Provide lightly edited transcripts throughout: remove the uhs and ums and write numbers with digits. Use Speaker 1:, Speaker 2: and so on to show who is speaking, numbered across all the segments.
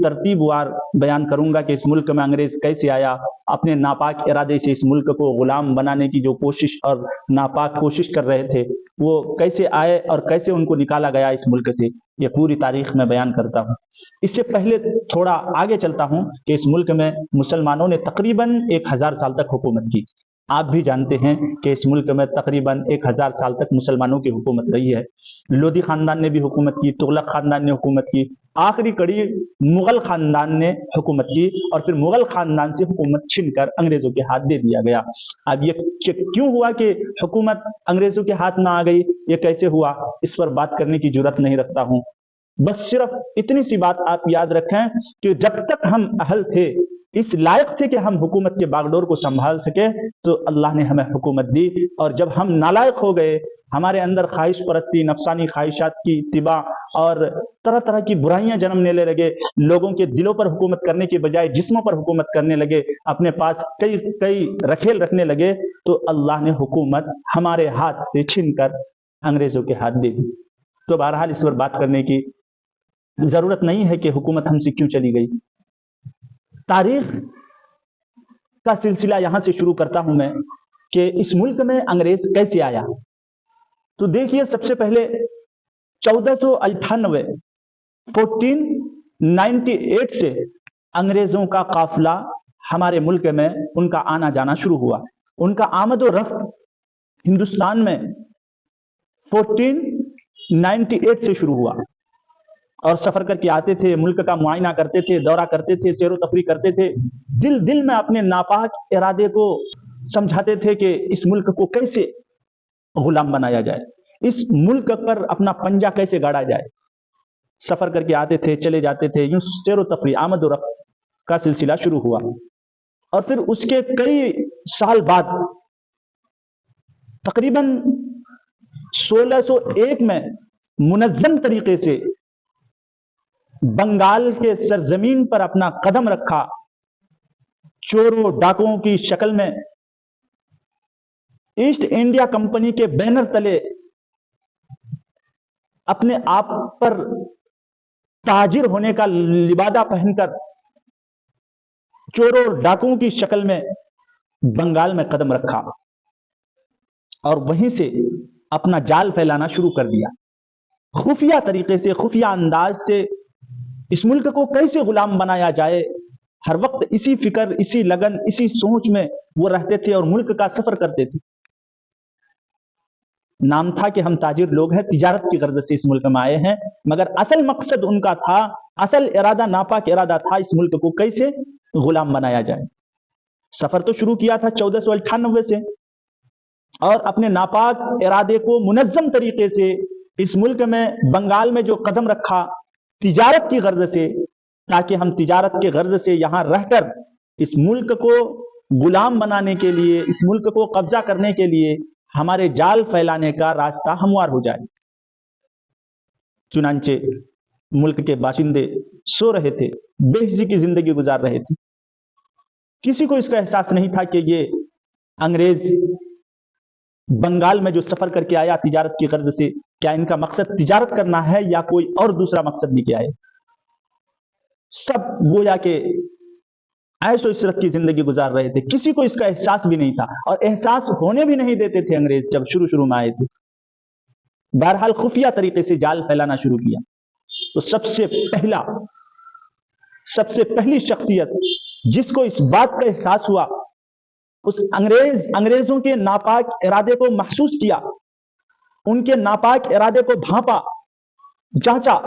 Speaker 1: ترتیب وار بیان کروں گا کہ اس ملک میں انگریز کیسے آیا، اپنے ناپاک ارادے سے اس ملک کو غلام بنانے کی جو کوشش اور ناپاک کوشش کر رہے تھے وہ کیسے آئے اور کیسے ان کو نکالا گیا اس ملک سے، یہ پوری تاریخ میں بیان کرتا ہوں۔ اس سے پہلے تھوڑا آگے چلتا ہوں کہ اس ملک میں مسلمانوں نے تقریباً 1000 سال تک حکومت کی۔ آپ بھی جانتے ہیں کہ اس ملک میں تقریباً 1000 سال تک مسلمانوں کی حکومت رہی ہے۔ لودھی خاندان نے بھی حکومت کی، تغلق خاندان نے حکومت کی، آخری کڑی مغل خاندان نے حکومت کی، اور پھر مغل خاندان سے حکومت چھن کر انگریزوں کے ہاتھ دے دیا گیا۔ اب یہ کیوں ہوا کہ حکومت انگریزوں کے ہاتھ میں آ گئی، یہ کیسے ہوا، اس پر بات کرنے کی جرات نہیں رکھتا ہوں۔ بس صرف اتنی سی بات آپ یاد رکھیں کہ جب تک ہم اہل تھے، اس لائق تھے کہ ہم حکومت کے باغڈور کو سنبھال سکے، تو اللہ نے ہمیں حکومت دی، اور جب ہم نالائق ہو گئے، ہمارے اندر خواہش پرستی، نفسانی خواہشات کی اتباع اور طرح طرح کی برائیاں جنم لینے لگے، لوگوں کے دلوں پر حکومت کرنے کے بجائے جسموں پر حکومت کرنے لگے، اپنے پاس کئی رکھیل رکھنے لگے، تو اللہ نے حکومت ہمارے ہاتھ سے چھین کر انگریزوں کے ہاتھ دے دی۔ تو بہرحال اس پر بات کرنے کی ضرورت نہیں ہے کہ حکومت ہم سے کیوں چلی گئی۔ تاریخ کا سلسلہ یہاں سے شروع کرتا ہوں میں کہ اس ملک میں انگریز کیسے آیا۔ تو دیکھیے، سب سے پہلے 1498 1498 سے انگریزوں کا قافلہ ہمارے ملک میں ان کا آنا جانا شروع ہوا۔ ان کا آمد و رفت ہندوستان میں 1498 سے شروع ہوا، اور سفر کر کے آتے تھے، ملک کا معائنہ کرتے تھے، دورہ کرتے تھے، سیر و تفریح کرتے تھے، دل میں اپنے ناپاک ارادے کو سمجھاتے تھے کہ اس ملک کو کیسے غلام بنایا جائے، اس ملک پر اپنا پنجہ کیسے گاڑا جائے۔ سفر کر کے آتے تھے، چلے جاتے تھے، یوں سیر و تفریح، آمد و رفت کا سلسلہ شروع ہوا۔ اور پھر اس کے کئی سال بعد تقریباً 1601 میں منظم طریقے سے بنگال کے سرزمین پر اپنا قدم رکھا، چوروں ڈاکوؤں کی شکل میں ایسٹ انڈیا کمپنی کے بینر تلے اپنے آپ پر تاجر ہونے کا لبادہ پہن کر چوروں ڈاکوؤں کی شکل میں بنگال میں قدم رکھا، اور وہیں سے اپنا جال پھیلانا شروع کر دیا۔ خفیہ طریقے سے، خفیہ انداز سے اس ملک کو کیسے غلام بنایا جائے، ہر وقت اسی فکر، اسی لگن، اسی سوچ میں وہ رہتے تھے اور ملک کا سفر کرتے تھے۔ نام تھا کہ ہم تاجر لوگ ہیں، تجارت کی غرض سے اس ملک میں آئے ہیں، مگر اصل مقصد ان کا تھا، اصل ارادہ ناپاک ارادہ تھا، اس ملک کو کیسے غلام بنایا جائے۔ سفر تو شروع کیا تھا 1498 سے، اور اپنے ناپاک ارادے کو منظم طریقے سے اس ملک میں، بنگال میں جو قدم رکھا تجارت کی غرض سے، تاکہ ہم تجارت کے غرض سے یہاں رہ کر اس ملک کو غلام بنانے کے لیے، اس ملک کو قبضہ کرنے کے لیے ہمارے جال پھیلانے کا راستہ ہموار ہو جائے۔ چنانچہ ملک کے باشندے سو رہے تھے، بے حسی کی زندگی گزار رہے تھے۔ کسی کو اس کا احساس نہیں تھا کہ یہ انگریز بنگال میں جو سفر کر کے آیا تجارت کی غرض سے، کیا ان کا مقصد تجارت کرنا ہے یا کوئی اور دوسرا مقصد لے کے آئے۔ سب گویا کہ عیش و عشرت کی زندگی گزار رہے تھے، کسی کو اس کا احساس بھی نہیں تھا، اور احساس ہونے بھی نہیں دیتے تھے انگریز جب شروع میں آئے تھے۔ بہرحال خفیہ طریقے سے جال پھیلانا شروع کیا۔ تو سب سے پہلی شخصیت جس کو اس بات کا احساس ہوا، اس انگریزوں کے ناپاک ارادے کو محسوس کیا، ان کے ناپاک ارادے کو بھانپا، جانچا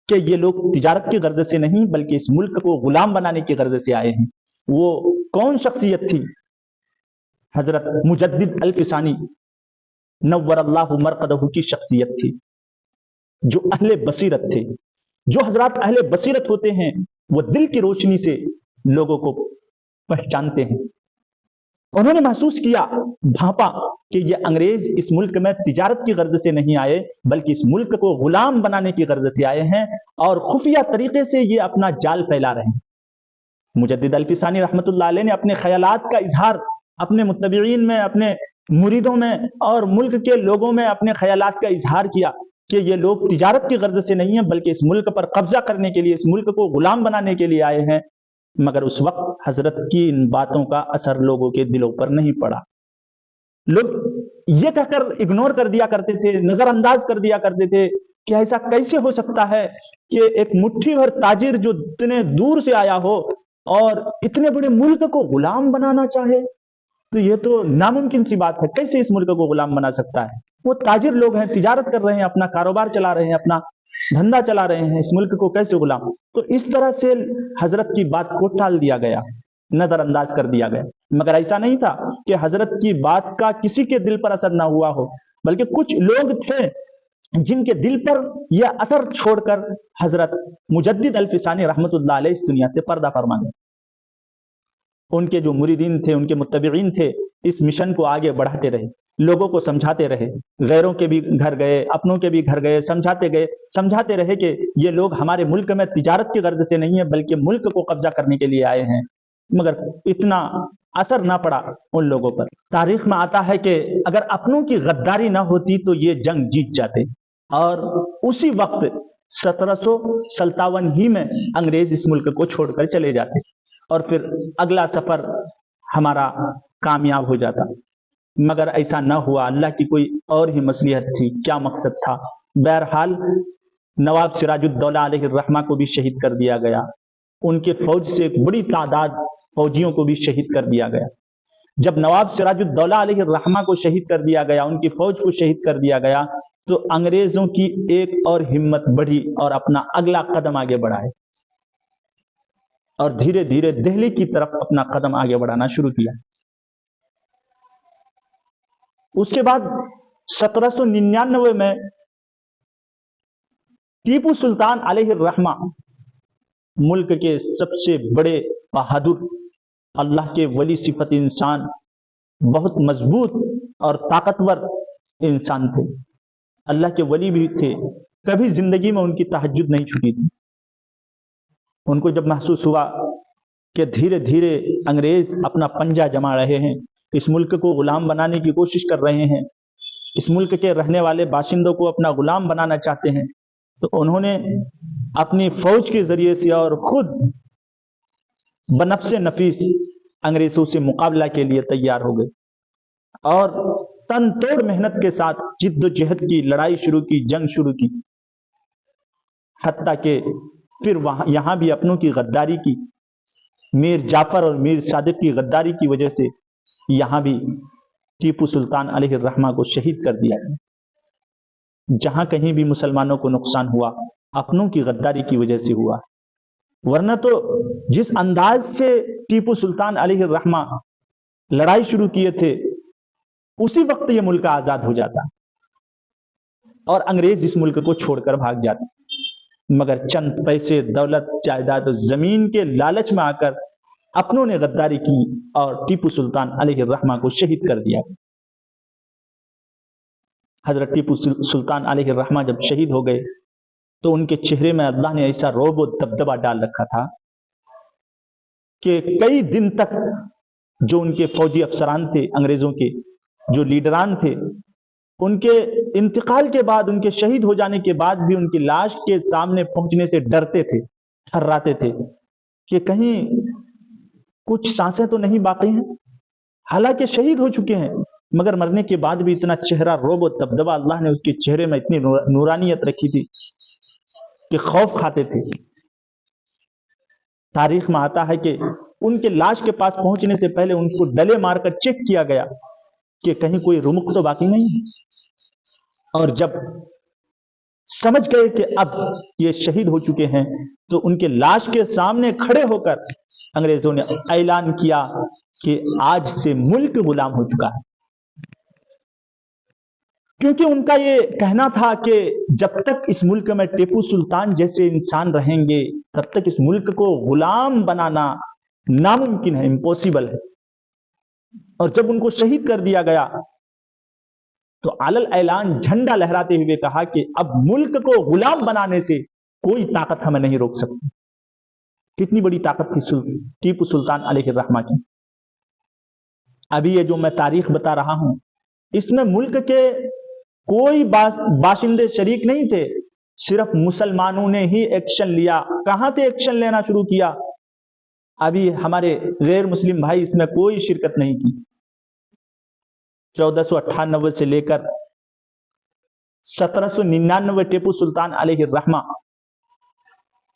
Speaker 1: کہ یہ لوگ تجارت کی غرض سے نہیں بلکہ اس ملک کو غلام بنانے کی غرض سے آئے ہیں۔ وہ کون شخصیت تھی؟ حضرت مجدد الفسانی نور اللہ مرقدہ کی شخصیت تھی، جو اہل بصیرت تھے۔ جو حضرات اہل بصیرت ہوتے ہیں وہ دل کی روشنی سے لوگوں کو پہچانتے ہیں۔ انہوں نے محسوس کیا، بھانپا کہ یہ انگریز اس ملک میں تجارت کی غرض سے نہیں آئے بلکہ اس ملک کو غلام بنانے کی غرض سے آئے ہیں، اور خفیہ طریقے سے یہ اپنا جال پھیلا رہے ہیں۔ مجدد الفسانی رحمت اللہ علیہ نے اپنے خیالات کا اظہار اپنے متبعین میں، اپنے مریدوں میں اور ملک کے لوگوں میں اپنے خیالات کا اظہار کیا کہ یہ لوگ تجارت کی غرض سے نہیں ہیں بلکہ اس ملک پر قبضہ کرنے کے لیے، اس ملک کو غلام بنانے کے لیے آئے ہیں، مگر اس وقت حضرت کی ان باتوں کا اثر لوگوں کے دلوں پر نہیں پڑا۔ لوگ یہ کہہ کر اگنور کر دیا کرتے تھے، نظر انداز کر دیا کرتے تھے کہ ایسا کیسے ہو سکتا ہے کہ ایک مٹھی بھر تاجر جو اتنے دور سے آیا ہو اور اتنے بڑے ملک کو غلام بنانا چاہے، تو یہ تو ناممکن سی بات ہے، کیسے اس ملک کو غلام بنا سکتا ہے؟ وہ تاجر لوگ ہیں، تجارت کر رہے ہیں، اپنا کاروبار چلا رہے ہیں، اپنا دھندا چلا رہے ہیں، اس ملک کو کیسے غلام؟ تو اس طرح سے حضرت کی بات کو ٹال دیا گیا، نظر انداز کر دیا گیا۔ مگر ایسا نہیں تھا کہ حضرت کی بات کا کسی کے دل پر اثر نہ ہوا ہو، بلکہ کچھ لوگ تھے جن کے دل پر یہ اثر چھوڑ کر حضرت مجدد الفسانی رحمت اللہ علیہ اس دنیا سے پردہ فرما گئے۔ ان کے جو مریدین تھے، ان کے متبعین تھے، اس مشن کو آگے بڑھاتے رہے، لوگوں کو سمجھاتے رہے، غیروں کے بھی گھر گئے، اپنوں کے بھی گھر گئے، سمجھاتے رہے کہ یہ لوگ ہمارے ملک میں تجارت کی غرض سے نہیں ہے بلکہ ملک کو قبضہ کرنے کے لیے آئے ہیں، مگر اتنا اثر نہ پڑا ان لوگوں پر۔ تاریخ میں آتا ہے کہ اگر اپنوں کی غداری نہ ہوتی تو یہ جنگ جیت جاتے، اور اسی وقت 1757 ہی میں انگریز اس ملک کو چھوڑ کر چلے جاتے، اور پھر اگلا سفر ہمارا کامیاب ہو جاتا، مگر ایسا نہ ہوا۔ اللہ کی کوئی اور ہی مصلحت تھی، کیا مقصد تھا؟ بہرحال نواب سراج الدولہ علیہ الرحمہ کو بھی شہید کر دیا گیا، ان کے فوج سے ایک بڑی تعداد فوجیوں کو بھی شہید کر دیا گیا۔ جب نواب سراج الدولہ علیہ الرحمہ کو شہید کر دیا گیا، ان کی فوج کو شہید کر دیا گیا، تو انگریزوں کی ایک اور ہمت بڑھی اور اپنا اگلا قدم آگے بڑھائے، اور دھیرے دھیرے دہلی کی طرف اپنا قدم آگے بڑھانا شروع کیا۔ اس کے بعد 1799 میں ٹیپو سلطان علیہ الرحمہ، ملک کے سب سے بڑے بہادر، اللہ کے ولی صفت انسان، بہت مضبوط اور طاقتور انسان تھے، اللہ کے ولی بھی تھے، کبھی زندگی میں ان کی تہجد نہیں چھوٹی تھی۔ ان کو جب محسوس ہوا کہ دھیرے دھیرے انگریز اپنا پنجہ جما رہے ہیں، اس ملک کو غلام بنانے کی کوشش کر رہے ہیں، اس ملک کے رہنے والے باشندوں کو اپنا غلام بنانا چاہتے ہیں، تو انہوں نے اپنی فوج کے ذریعے سے اور خود بنفس نفیس انگریزوں سے مقابلہ کے لیے تیار ہو گئے، اور تن توڑ محنت کے ساتھ جد و جہد کی، لڑائی شروع کی، جنگ شروع کی، حتیٰ کہ پھر یہاں بھی اپنوں کی غداری کی، میر جعفر اور میر صادق کی غداری کی وجہ سے یہاں بھی ٹیپو سلطان علیہ الرحمہ کو شہید کر دیا گیا۔ جہاں کہیں بھی مسلمانوں کو نقصان ہوا، اپنوں کی غداری کی وجہ سے ہوا، ورنہ تو جس انداز سے ٹیپو سلطان علیہ الرحمہ لڑائی شروع کیے تھے، اسی وقت یہ ملک آزاد ہو جاتا اور انگریز اس ملک کو چھوڑ کر بھاگ جاتے، مگر چند پیسے، دولت، جائیداد و زمین کے لالچ میں آ کر اپنوں نے غداری کی اور ٹیپو سلطان علیہ الرحمہ کو شہید کر دیا۔ حضرت ٹیپو سلطان علیہ الرحمہ جب شہید ہو گئے تو ان کے چہرے میں اللہ نے ایسا رعب و دبدبہ ڈال رکھا تھا کہ کئی دن تک جو ان کے فوجی افسران تھے، انگریزوں کے جو لیڈران تھے، ان کے انتقال کے بعد، ان کے شہید ہو جانے کے بعد بھی ان کی لاش کے سامنے پہنچنے سے ڈرتے تھے، تھراتے تھے کہ کہیں کچھ سانسیں تو نہیں باقی ہیں، حالانکہ شہید ہو چکے ہیں، مگر مرنے کے بعد بھی اتنا چہرہ رعب و دبدبہ، اللہ نے اس کے چہرے میں اتنی نورانیت رکھی تھی کہ خوف کھاتے تھے۔ تاریخ میں آتا ہے کہ ان کے لاش کے پاس پہنچنے سے پہلے ان کو ڈلے مار کر چیک کیا گیا کہ کہیں کوئی رمق تو باقی نہیں ہے، اور جب سمجھ گئے کہ اب یہ شہید ہو چکے ہیں تو ان کے لاش کے سامنے کھڑے ہو کر انگریزوں نے اعلان کیا کہ آج سے ملک غلام ہو چکا ہے، کیونکہ ان کا یہ کہنا تھا کہ جب تک اس ملک میں ٹیپو سلطان جیسے انسان رہیں گے تب تک اس ملک کو غلام بنانا ناممکن ہے، امپوسیبل ہے۔ اور جب ان کو شہید کر دیا گیا تو علل اعلان جھنڈا لہراتے ہوئے کہا کہ اب ملک کو غلام بنانے سے کوئی طاقت ہمیں نہیں روک سکتی۔ کتنی بڑی طاقت تھی ٹیپو سلطان علیہ الرحمہ کی۔ ابھی یہ جو میں تاریخ بتا رہا ہوں، اس میں ملک کے کوئی باشندے شریک نہیں تھے، صرف مسلمانوں نے ہی ایکشن لیا۔ کہاں سے ایکشن لینا شروع کیا؟ ابھی ہمارے غیر مسلم بھائی اس میں کوئی شرکت نہیں کی۔ 1498 سے لے کر 1799 ٹیپو سلطان علیہ الرحمہ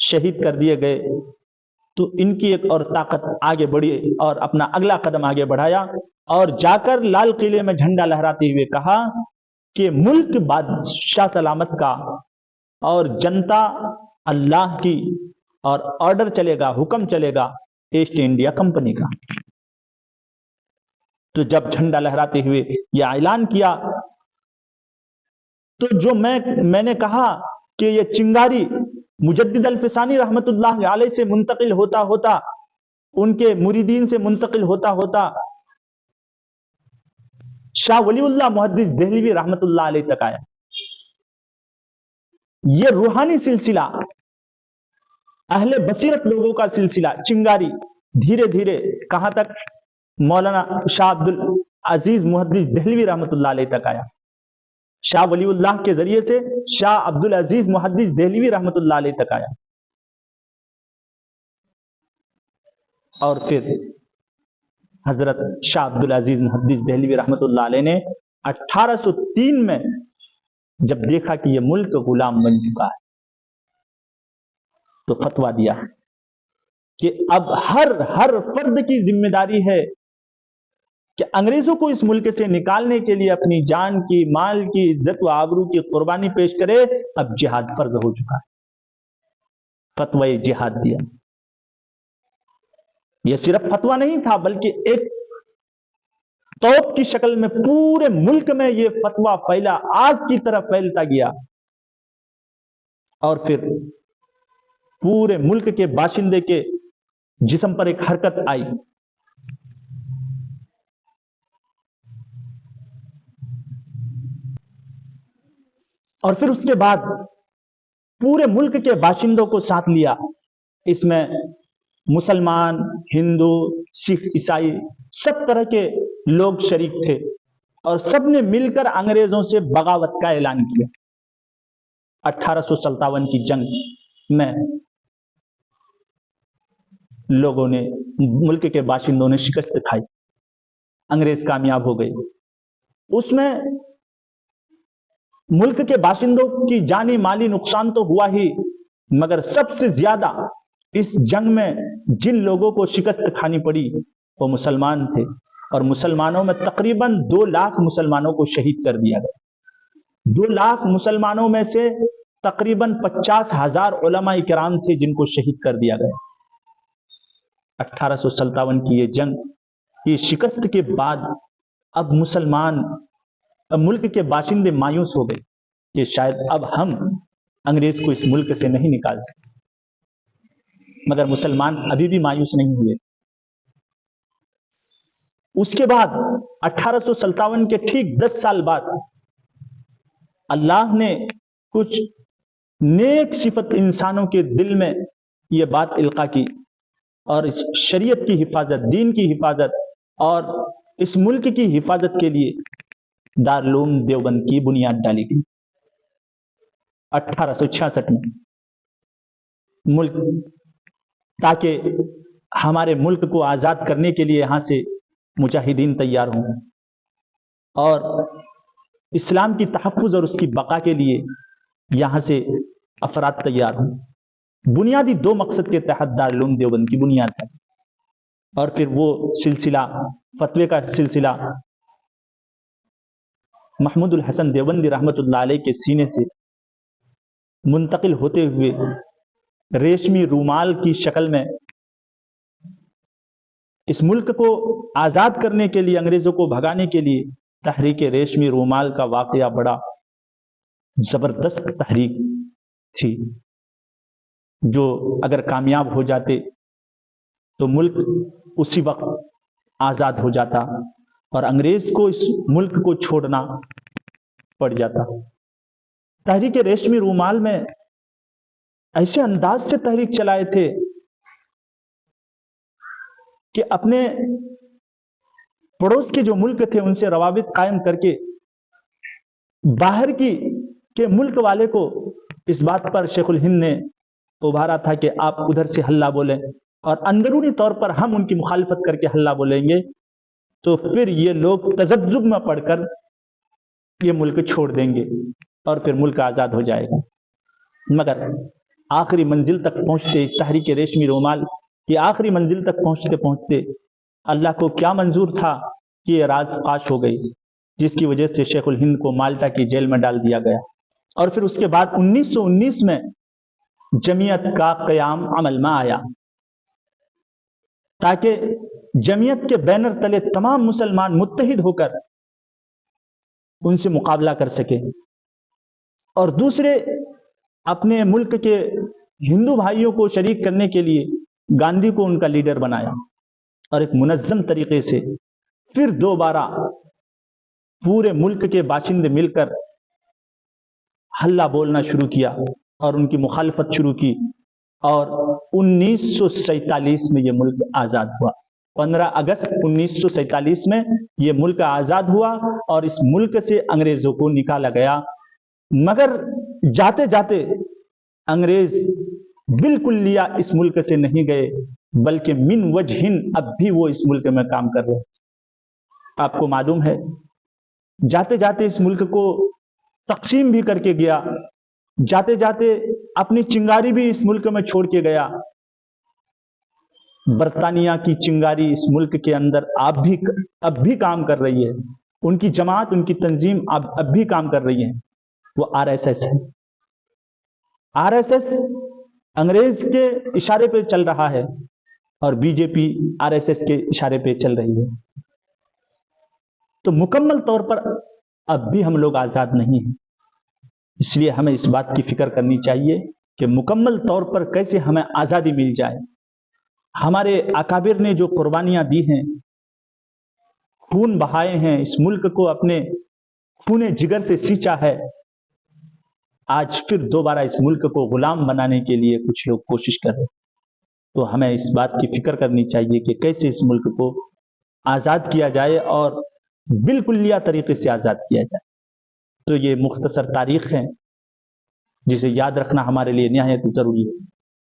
Speaker 1: شہید کر دیے گئے، تو ان کی ایک اور طاقت آگے بڑھی اور اپنا اگلا قدم آگے بڑھایا اور جا کر لال قلعے میں جھنڈا لہراتے ہوئے کہا کہ ملک بادشاہ سلامت کا اور جنتا اللہ کی، اور آرڈر چلے گا، حکم چلے گا ایسٹ انڈیا کمپنی کا۔ تو جب جھنڈا لہراتے ہوئے یہ اعلان کیا، تو جو میں نے کہا کہ یہ چنگاری مجدد الفسانی رحمت اللہ علیہ سے منتقل ہوتا ہوتا، ان کے مریدین سے منتقل ہوتا ہوتا شاہ ولی اللہ محدث دہلوی رحمت اللہ علیہ تک آیا۔ یہ روحانی سلسلہ، اہل بصیرت لوگوں کا سلسلہ چنگاری دھیرے دھیرے کہاں تک؟ مولانا شاہ عبد العزیز محدث دہلوی رحمت اللہ علیہ تک آیا۔ شاہ ولی اللہ کے ذریعے سے شاہ عبد العزیز محدث دہلوی رحمت اللہ علیہ تک آیا، اور پھر حضرت شاہ عبد العزیز محدث دہلوی رحمت اللہ علیہ نے 1803 میں جب دیکھا کہ یہ ملک غلام بن چکا ہے، تو فتویٰ دیا کہ اب ہر فرد کی ذمہ داری ہے کہ انگریزوں کو اس ملک سے نکالنے کے لیے اپنی جان کی، مال کی، عزت و آبرو کی قربانی پیش کرے۔ اب جہاد فرض ہو چکا ہے، فتوی جہاد دیا۔ یہ صرف فتویٰ نہیں تھا، بلکہ ایک توپ کی شکل میں پورے ملک میں یہ فتویٰ پھیلا، آگ کی طرح پھیلتا گیا، اور پھر پورے ملک کے باشندے کے جسم پر ایک حرکت آئی۔ اور پھر اس کے بعد پورے ملک کے باشندوں کو ساتھ لیا۔ اس میں مسلمان، ہندو، سکھ، عیسائی سب طرح کے لوگ شریک تھے، اور سب نے مل کر انگریزوں سے بغاوت کا اعلان کیا۔ 1857 کی جنگ میں لوگوں نے، ملک کے باشندوں نے شکست کھائی، انگریز کامیاب ہو گئے۔ اس میں ملک کے باشندوں کی جانی مالی نقصان تو ہوا ہی، مگر سب سے زیادہ اس جنگ میں جن لوگوں کو شکست کھانی پڑی وہ مسلمان تھے، اور مسلمانوں میں تقریباً 2 لاکھ مسلمانوں کو شہید کر دیا گیا۔ 2 لاکھ مسلمانوں میں سے تقریباً 50,000 علماء کرام تھے جن کو شہید کر دیا گیا۔ 1857 کی یہ جنگ، یہ شکست کے بعد اب ملک کے باشندے مایوس ہو گئے کہ شاید اب ہم انگریز کو اس ملک سے نہیں نکال سکتے، مگر مسلمان ابھی بھی مایوس نہیں ہوئے۔ اس کے بعد 1857 کے ٹھیک 10 سال بعد اللہ نے کچھ نیک صفت انسانوں کے دل میں یہ بات القا کی، اور اس شریعت کی حفاظت، دین کی حفاظت اور اس ملک کی حفاظت کے لیے دارالعلوم دیوبند کی بنیاد ڈالی گئی۔ 1866 میں ملک، تاکہ ہمارے ملک کو آزاد کرنے کے لیے یہاں سے مجاہدین تیار ہوں، اور اسلام کی تحفظ اور اس کی بقا کے لیے یہاں سے افراد تیار ہوں۔ بنیادی 2 مقصد کے تحت دارالعلوم دیوبند کی بنیاد ہے، اور پھر وہ سلسلہ، فتوے کا سلسلہ محمود الحسن دیوبندی رحمت اللہ علیہ کے سینے سے منتقل ہوتے ہوئے ریشمی رومال کی شکل میں اس ملک کو آزاد کرنے کے لیے، انگریزوں کو بھگانے کے لیے تحریک ریشمی رومال کا واقعہ بڑا زبردست تحریک تھی، جو اگر کامیاب ہو جاتے تو ملک اسی وقت آزاد ہو جاتا اور انگریز کو اس ملک کو چھوڑنا پڑ جاتا۔ تحریک ریشمی رومال میں ایسے انداز سے تحریک چلائے تھے کہ اپنے پڑوس کے جو ملک تھے ان سے روابط قائم کر کے باہر کے ملک والے کو اس بات پر شیخ الہند نے ابھارا تھا کہ آپ ادھر سے ہلہ بولیں اور اندرونی طور پر ہم ان کی مخالفت کر کے ہلہ بولیں گے تو پھر یہ لوگ تذبذب میں پڑھ کر یہ ملک چھوڑ دیں گے اور پھر ملک آزاد ہو جائے گا۔ مگر آخری منزل تک پہنچتے، تحریک ریشمی رومال کی آخری منزل تک پہنچتے پہنچتے اللہ کو کیا منظور تھا کہ یہ راز فاش ہو گئی، جس کی وجہ سے شیخ الہند کو مالٹا کی جیل میں ڈال دیا گیا، اور پھر اس کے بعد 1919 میں جمعیت کا قیام عمل میں آیا تاکہ جمعیت کے بینر تلے تمام مسلمان متحد ہو کر ان سے مقابلہ کر سکے، اور دوسرے اپنے ملک کے ہندو بھائیوں کو شریک کرنے کے لیے گاندھی کو ان کا لیڈر بنایا، اور ایک منظم طریقے سے پھر دوبارہ پورے ملک کے باشندے مل کر ہلہ بولنا شروع کیا اور ان کی مخالفت شروع کی، اور 1947 میں یہ ملک آزاد ہوا۔ 15 اگست 1947 میں یہ ملک آزاد ہوا اور اس ملک سے انگریزوں کو نکالا گیا، مگر جاتے جاتے انگریز بالکل اس ملک سے نہیں گئے، بلکہ من وجہن اب بھی وہ اس ملک میں کام کر رہے ہیں۔ آپ کو معلوم ہے جاتے جاتے اس ملک کو تقسیم بھی کر کے گیا، جاتے جاتے اپنی چنگاری بھی اس ملک میں چھوڑ کے گیا۔ برطانیہ کی چنگاری اس ملک کے اندر اب بھی کام کر رہی ہے، ان کی جماعت، ان کی تنظیم اب بھی کام کر رہی ہے، وہ آر ایس ایس ہے۔ آر ایس ایس انگریز کے اشارے پہ چل رہا ہے اور B J P R S S کے اشارے پہ چل رہی ہے، تو مکمل طور پر اب بھی ہم لوگ آزاد نہیں ہیں۔ اس لیے ہمیں اس بات کی فکر کرنی چاہیے کہ مکمل طور پر کیسے ہمیں آزادی مل جائے۔ ہمارے اکابر نے جو قربانیاں دی ہیں، خون بہائے ہیں، اس ملک کو اپنے خون جگر سے سینچا ہے، آج پھر دوبارہ اس ملک کو غلام بنانے کے لیے کچھ لوگ کوشش کر رہے ہیں، تو ہمیں اس بات کی فکر کرنی چاہیے کہ کیسے اس ملک کو آزاد کیا جائے اور بالکلیہ طریقے سے آزاد کیا جائے۔ تو یہ مختصر تاریخ ہے جسے یاد رکھنا ہمارے لیے نہایت ضروری ہے۔